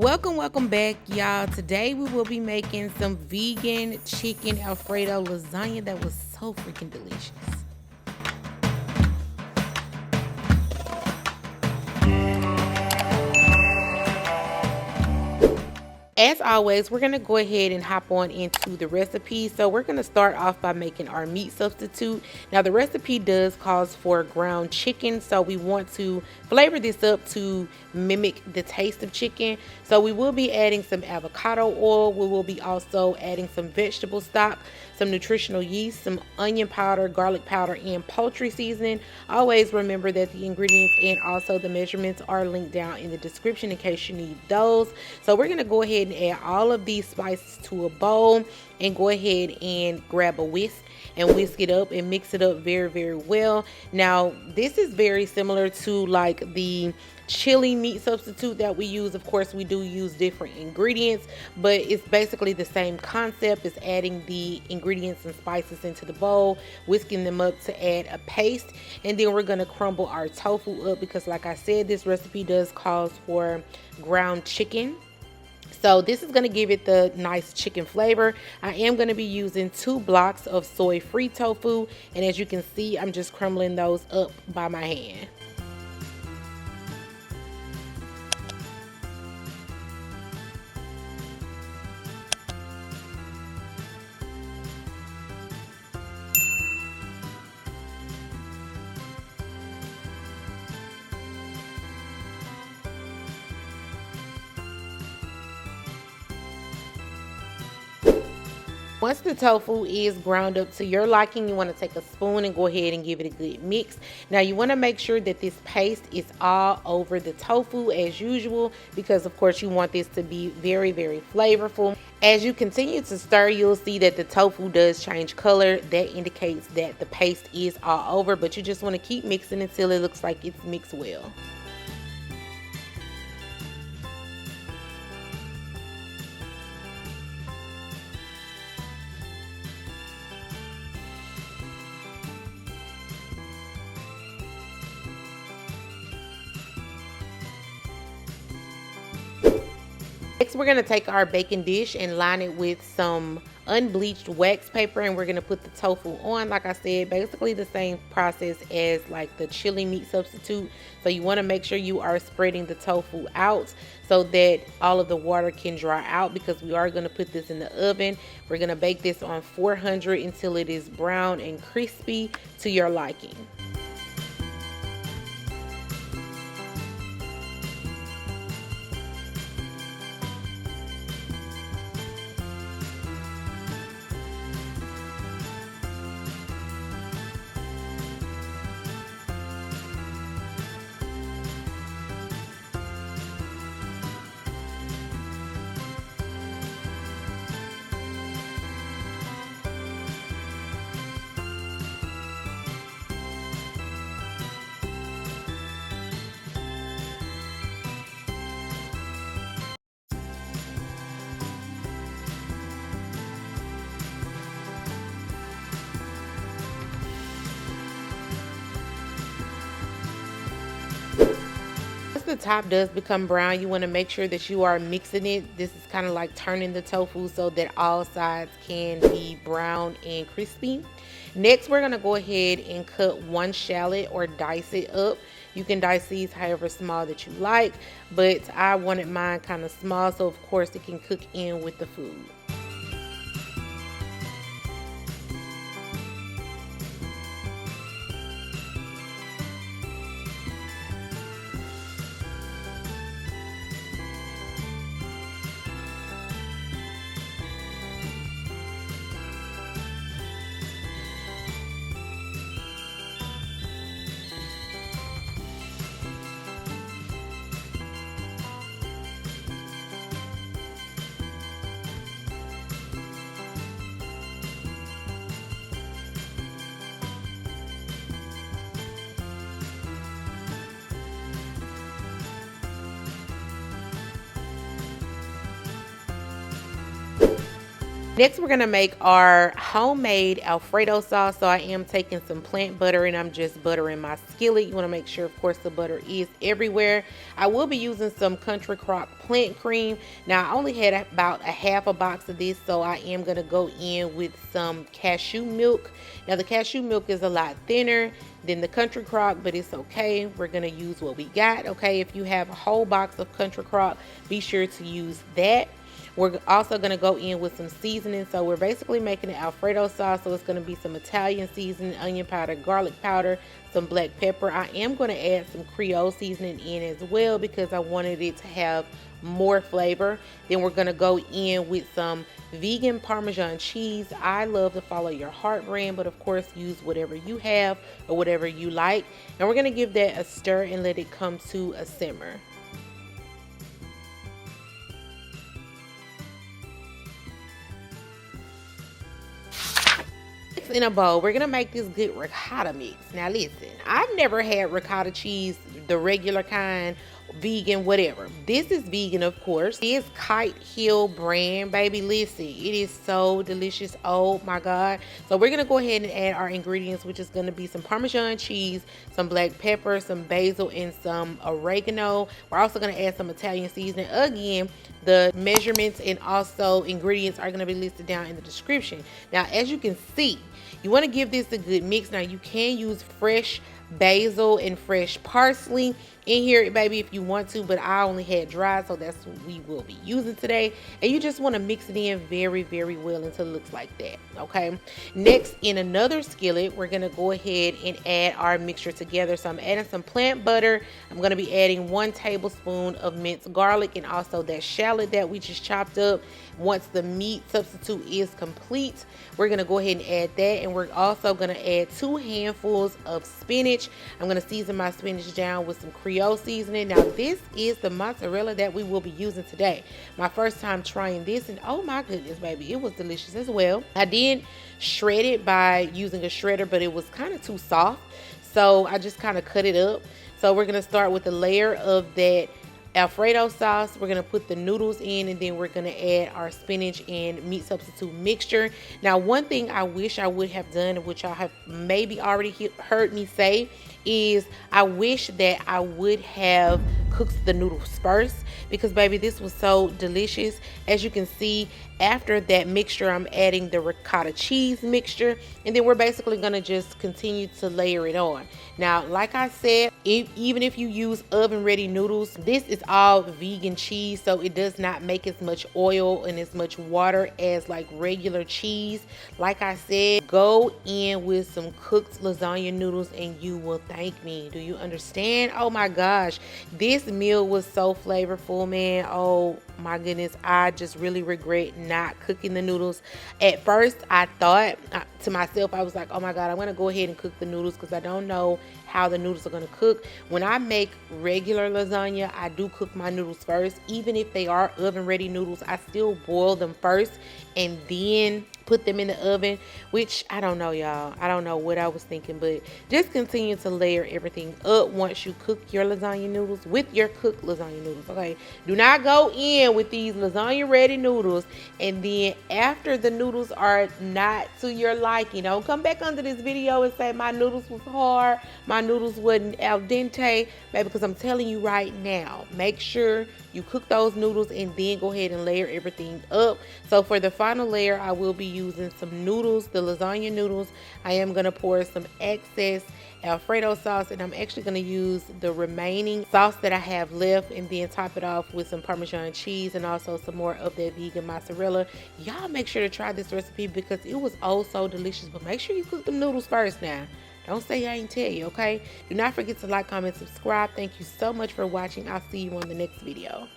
Welcome back, y'all. Today we will be making some vegan chicken Alfredo lasagna that was so freaking delicious. As always, we're going to go ahead and hop on into the recipe. So we're going to start off by making our meat substitute. Now the recipe does cause for ground chicken, so we want to flavor this up to mimic the taste of chicken. So we will be adding some avocado oil. We will be also adding some vegetable stock, some nutritional yeast, some onion powder, garlic powder, and poultry seasoning. Always remember that the ingredients and also the measurements are linked down in the description in case you need those. So we're going to go ahead and add all of these spices to a bowl and go ahead and grab a whisk and whisk it up and mix it up very well. Now this is very similar to like the chili meat substitute that we use. Of course, we do use different ingredients, but it's basically the same concept as adding the ingredients and spices into the bowl, whisking them up to add a paste, and then we're going to crumble our tofu up because like I said, this recipe does cause for ground chicken. So this is going to give it the nice chicken flavor. I am going to be using 2 blocks of soy-free tofu, and as you can see, I'm just crumbling those up by my hand. Once the tofu is ground up to your liking, you want to take a spoon and go ahead and give it a good mix. Now you want to make sure that this paste is all over the tofu as usual, because of course you want this to be very flavorful. As you continue to stir, you'll see that the tofu does change color. That indicates that the paste is all over, but you just want to keep mixing until it looks like it's mixed well. Next, we're going to take our baking dish and line it with some unbleached wax paper, and we're going to put the tofu on. Like I said, basically the same process as like the chili meat substitute. So you want to make sure you are spreading the tofu out so that all of the water can dry out, because we are going to put this in the oven. We're going to bake this on 400 until it is brown and crispy to your liking. The top does become brown, you want to make sure that you are mixing it. This is kind of like turning the tofu so that all sides can be brown and crispy. Next, we're going to go ahead and cut 1 shallot or dice it up. You can dice these however small that you like, but I wanted mine kind of small, so of course it can cook in with the food. Next, we're gonna make our homemade Alfredo sauce. So I am taking some plant butter and I'm just buttering my skillet. You wanna make sure, of course, the butter is everywhere. I will be using some Country Crock plant cream. Now, I only had about a half a box of this, so I am gonna go in with some cashew milk. Now, the cashew milk is a lot thinner than the Country Crock, but it's okay. We're gonna use what we got, okay? If you have a whole box of Country Crock, be sure to use that. We're also going to go in with some seasoning. So we're basically making an Alfredo sauce. So it's going to be some Italian seasoning, onion powder, garlic powder, some black pepper. I am going to add some Creole seasoning in as well because I wanted it to have more flavor. Then we're going to go in with some vegan Parmesan cheese. I love to follow your heart brand, but of course use whatever you have or whatever you like. And we're going to give that a stir and let it come to a simmer. In a bowl, we're gonna make this good ricotta mix. Now listen, I've never had ricotta cheese, the regular kind, vegan, whatever. This is vegan, of course. It's Kite Hill brand, baby. Listen, it is so delicious. Oh my god. So we're gonna go ahead and add our ingredients, which is gonna be some Parmesan cheese, some black pepper, some basil, and some oregano. We're also gonna add some Italian seasoning. Again, the measurements and also ingredients are gonna be listed down in the description. Now, as you can see, you want to give this a good mix. Now, you can use fresh basil and fresh parsley in here, baby, if you want to, but I only had dry, so that's what we will be using today. And you just want to mix it in very, very well until it looks like that, okay? Next, in another skillet, we're going to go ahead and add our mixture together. So I'm adding some plant butter. I'm going to be adding 1 tablespoon of minced garlic and also that shallot that we just chopped up. Once the meat substitute is complete, we're going to go ahead and add that, and we're also going to add 2 handfuls of spinach. I'm going to season my spinach down with some Creole seasoning. Now, this is the mozzarella that we will be using today. My first time trying this, and oh my goodness, baby, it was delicious as well. I did shred it by using a shredder, but it was kind of too soft, so I just kind of cut it up. So we're going to start with a layer of that Alfredo sauce. We're going to put the noodles in, and then we're going to add our spinach and meat substitute mixture. Now, one thing I wish I would have done, which I have maybe already heard me say, is I wish that I would have cooked the noodles first, because baby, this was so delicious. As you can see, after that mixture, I'm adding the ricotta cheese mixture, and then we're basically going to just continue to layer it on. Now, like I said, even if you use oven ready noodles, this is all vegan cheese, so it does not make as much oil and as much water as like regular cheese. Like I said, go in with some cooked lasagna noodles and you will thank me. Do you understand? Oh my gosh, this meal was so flavorful, man. Oh my goodness, I just really regret not cooking the noodles. At first, I thought to myself, I was like, oh my god, I'm gonna go ahead and cook the noodles because I don't know how the noodles are gonna cook. When I make regular lasagna, I do cook my noodles first. Even if they are oven ready noodles, I still boil them first and then put them in the oven, which I don't know, y'all. I don't know what I was thinking, but just continue to layer everything up once you cook your lasagna noodles with your cooked lasagna noodles, okay? Do not go in with these lasagna ready noodles and then after the noodles are not to your liking, don't come back under this video and say my noodles was hard, my noodles wasn't al dente, baby, because I'm telling you right now, make sure you cook those noodles and then go ahead and layer everything up. So for the final layer, I will be using some noodles, the lasagna noodles. I am going to pour some excess Alfredo sauce, and I'm actually going to use the remaining sauce that I have left and then top it off with some Parmesan cheese and also some more of that vegan mozzarella. Y'all make sure to try this recipe because it was oh so delicious, but make sure you cook them noodles first now. Don't say I ain't tell you, okay? Do not forget to like, comment, subscribe. Thank you so much for watching. I'll see you on the next video.